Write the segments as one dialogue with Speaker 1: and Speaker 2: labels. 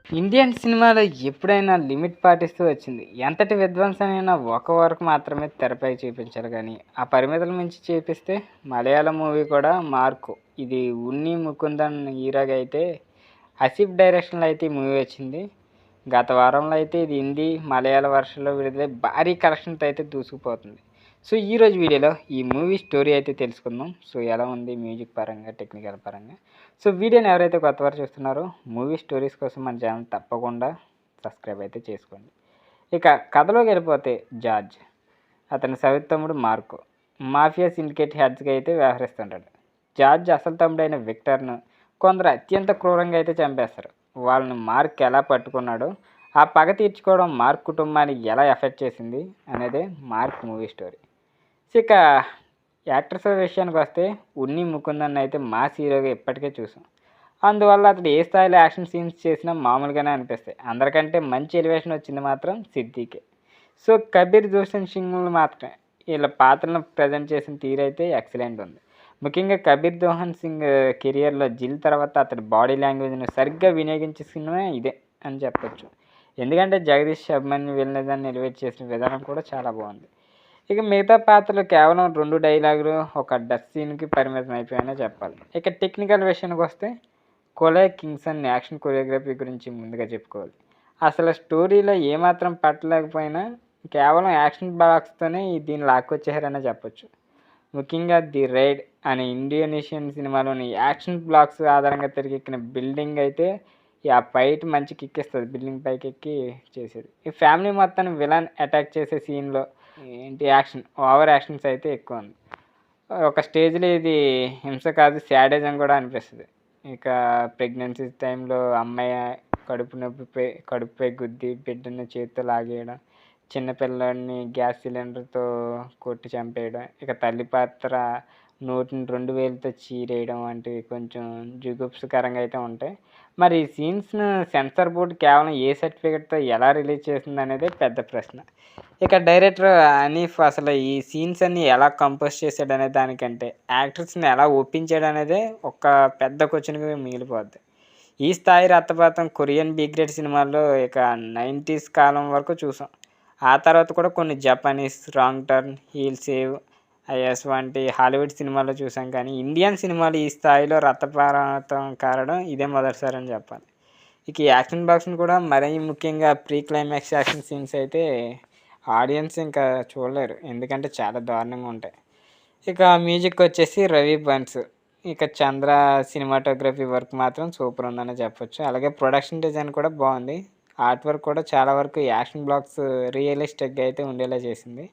Speaker 1: Indian సినిమాలో ఎప్పుడైనా limit పాటిస్తూ వచ్చింది. ఎంతటి విధ్వంసమైనా ఒక వరకు మాత్రమే తెరపై చూపించాలి గానీ, ఆ పరిమితుల మించి చూపిస్తే మలయాళం మూవీ కూడా మార్కు. ఇది ఉన్ని ముకుందన్ హీరోగా అయితే, ఆసిఫ్ డైరెక్షన్‌లో అయితే ఈ మూవీ వచ్చింది. గత వారంలో అయితే ఇది హిందీ, మలయాళ వర్షన్‌లో విడుదలై భారీ కలెక్షన్‌తో అయితే దూసుకుపోతుంది. సో, ఈరోజు వీడియోలో ఈ మూవీ స్టోరీ అయితే తెలుసుకుందాం. సో, ఎలా ఉంది మ్యూజిక్ పరంగా, టెక్నికల్ పరంగా. సో, వీడియోని ఎవరైతే కొత్తవారు చూస్తున్నారో మూవీ స్టోరీస్ కోసం మన ఛానల్ తప్పకుండా సబ్స్క్రైబ్ అయితే చేసుకోండి. ఇక కథలోకి వెళ్ళిపోతే జార్జ్, అతని సవితి తమ్ముడు మార్కో మాఫియా సిండికేట్ హెడ్స్గా అయితే వ్యవహరిస్తుంటాడు. జార్జ్ అసలు తమ్ముడైన విక్టర్ను కొందరు అత్యంత క్రూరంగా అయితే చంపేస్తారు. వాళ్ళని మార్క్ ఎలా పట్టుకున్నాడో, ఆ పగ తీర్చుకోవడం మార్క్ కుటుంబానికి ఎలా ఎఫెక్ట్ చేసింది అనేదే మార్క్ మూవీ స్టోరీ. ఇక యాక్టర్స్ విషయానికి వస్తే ఉన్ని ముకుందన్ అయితే మాస్ హీరోగా ఇప్పటికే చూసాం. అందువల్ల అతడు ఏ స్థాయిలో యాక్షన్ సీన్స్ చేసినా మామూలుగానే అనిపిస్తాయి. అందరికంటే మంచి ఎలివేషన్ వచ్చింది మాత్రం సిద్దికే. సో, కబీర్ జోషన్ సింగ్లు మాత్రమే వీళ్ళ పాత్రలను ప్రజెంట్ చేసిన తీరైతే ఎక్సలెంట్ ఉంది. ముఖ్యంగా కబీర్ జోహన్ సింగ్ కెరియర్లో జిల్ తర్వాత అతడి బాడీ లాంగ్వేజ్ను సరిగ్గా వినియోగించే సినిమా ఇదే అని చెప్పొచ్చు. ఎందుకంటే జగదీష్ అభిమన్యు విలనిజాన్ని ఎలివేట్ చేసిన విధానం కూడా చాలా బాగుంది. ఇక మిగతా పాత్రలు కేవలం 2 డైలాగులు, ఒక డస్ సీన్‌కి పరిమితం అయిపోయాయనే చెప్పాలి. ఇక టెక్నికల్ విషయానికి వస్తే కొలై కింగ్సన్ యాక్షన్ కొరియోగ్రఫీ గురించి ముందుగా చెప్పుకోవాలి. అసలు స్టోరీలో ఏమాత్రం పట్టలేకపోయినా కేవలం యాక్షన్ బాక్స్తోనే దీన్ని లాక్కొచ్చేసారనే చెప్పొచ్చు. ముఖ్యంగా ది రైడ్ అనే ఇండోనేషియన్ సినిమాలోని యాక్షన్ బ్లాక్స్ ఆధారంగా తెరకెక్కిన బిల్డింగ్ అయితే ఆ ఫైట్ మంచి కిక్ ఇస్తుంది. బిల్డింగ్ పైకి ఎక్కి చేసేది. ఈ ఫ్యామిలీ మొత్తాన్ని విలన్ అటాక్ చేసే సీన్‌లో యాక్షన్ ఓవర్ యాక్షన్స్ అయితే ఎక్కువ ఉంది. ఒక స్టేజ్లో ఇది హింస కాదు శాడిజం కూడా అనిపిస్తుంది. ఇక ప్రెగ్నెన్సీ టైంలో అమ్మాయి కడుపుపై గుద్ది బిడ్డని చేతితో లాగేయడం, చిన్నపిల్లాడిని గ్యాస్ సిలిండర్తో కొట్టి చంపేయడం, ఇక తల్లి పాత్ర నోటిని 2 వేలుతో చీరేయడం వంటివి కొంచెం జుగుప్సకరంగా అయితే ఉంటాయి. మరి ఈ సీన్స్‌ను సెన్సార్ బోర్డ్ కేవలం ఏ సర్టిఫికేట్‌తో ఎలా రిలీజ్ చేసిందనేదే పెద్ద ప్రశ్న. ఇక డైరెక్టర్ హనీఫ్ అసలు ఈ సీన్స్ అన్నీ ఎలా కంపోజ్ చేశాడనే దానికంటే యాక్టర్స్‌ని ఎలా ఒప్పించాడనేదే ఒక పెద్ద క్వెషన్‌గా మిగిలిపోద్ది. ఈ స్థాయి రక్తపాతం కొరియన్ బి గ్రేడ్ సినిమాల్లో ఇక 90s కాలం వరకు చూసాం. ఆ తర్వాత కూడా కొన్ని జపనీస్, రాంగ్ టర్న్, హీల్ సేవ్, ఐఎస్ వంటి హాలీవుడ్ సినిమాల్లో చూసాం. కానీ ఇండియన్ సినిమాలు ఈ స్థాయిలో రక్తపాతం కారడం ఇదే మొదటిసారి అని చెప్పాలి. ఇక ఈ యాక్షన్ బాక్స్‌ని కూడా మరీ ముఖ్యంగా ప్రీ క్లైమాక్స్ యాక్షన్ సీన్స్ అయితే ఆడియన్స్ ఇంకా చూడలేరు. ఎందుకంటే చాలా దారుణంగా ఉంటాయి. ఇక మ్యూజిక్ వచ్చేసి రవి బన్స్. ఇక చంద్ర సినిమాటోగ్రఫీ వర్క్ మాత్రం సూపర్ ఉందని చెప్పొచ్చు. అలాగే ప్రొడక్షన్ డిజైన్ కూడా బాగుంది. ఆర్ట్ వర్క్ కూడా చాలా వరకు యాక్షన్ బ్లాక్స్ రియలిస్టిక్‌గా అయితే ఉండేలా చేసింది.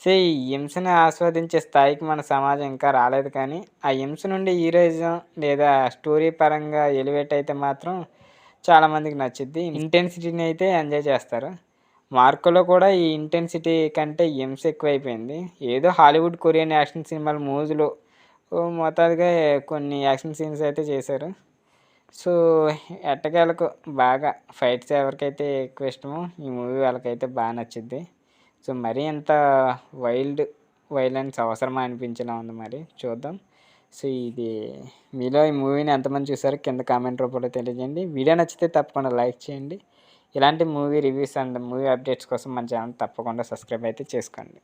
Speaker 1: సో, ఈ హింసని ఆస్వాదించే స్థాయికి మన సమాజం ఇంకా రాలేదు. కానీ ఆ హింస నుండి హీరోయిజం లేదా స్టోరీ పరంగా ఎలివేట్ అయితే మాత్రం చాలామందికి నచ్చుద్ది. ఇంటెన్సిటీని అయితే ఎంజాయ్ చేస్తారు. మార్కోలో కూడా ఈ ఇంటెన్సిటీ కంటే హింస ఎక్కువైపోయింది. ఏదో హాలీవుడ్, కొరియన్ యాక్షన్ సినిమాల మోజులో మోతాదుగా కొన్ని యాక్షన్ సీన్స్ అయితే చేశారు. సో, ఎట్టకేలకు బాగా ఫైట్స్ ఎవరికైతే ఎక్కువ ఇష్టమో ఈ మూవీ వాళ్ళకైతే బాగా నచ్చుద్ది. సో, మరీ అంత వైలెన్స్ అవసరమా అనిపించేలా ఉంది. మరి చూద్దాం. సో, ఇది మీలో ఈ మూవీని ఎంతమంది చూసారో కింద కామెంట్ రూపంలో తెలియజేయండి. వీడియో నచ్చితే తప్పకుండా లైక్ చేయండి. ఇలాంటి movie reviews and movie updates కోసం మన ఛానల్ తప్పకుండా సబ్స్క్రైబ్ అయితే చేసుకోండి.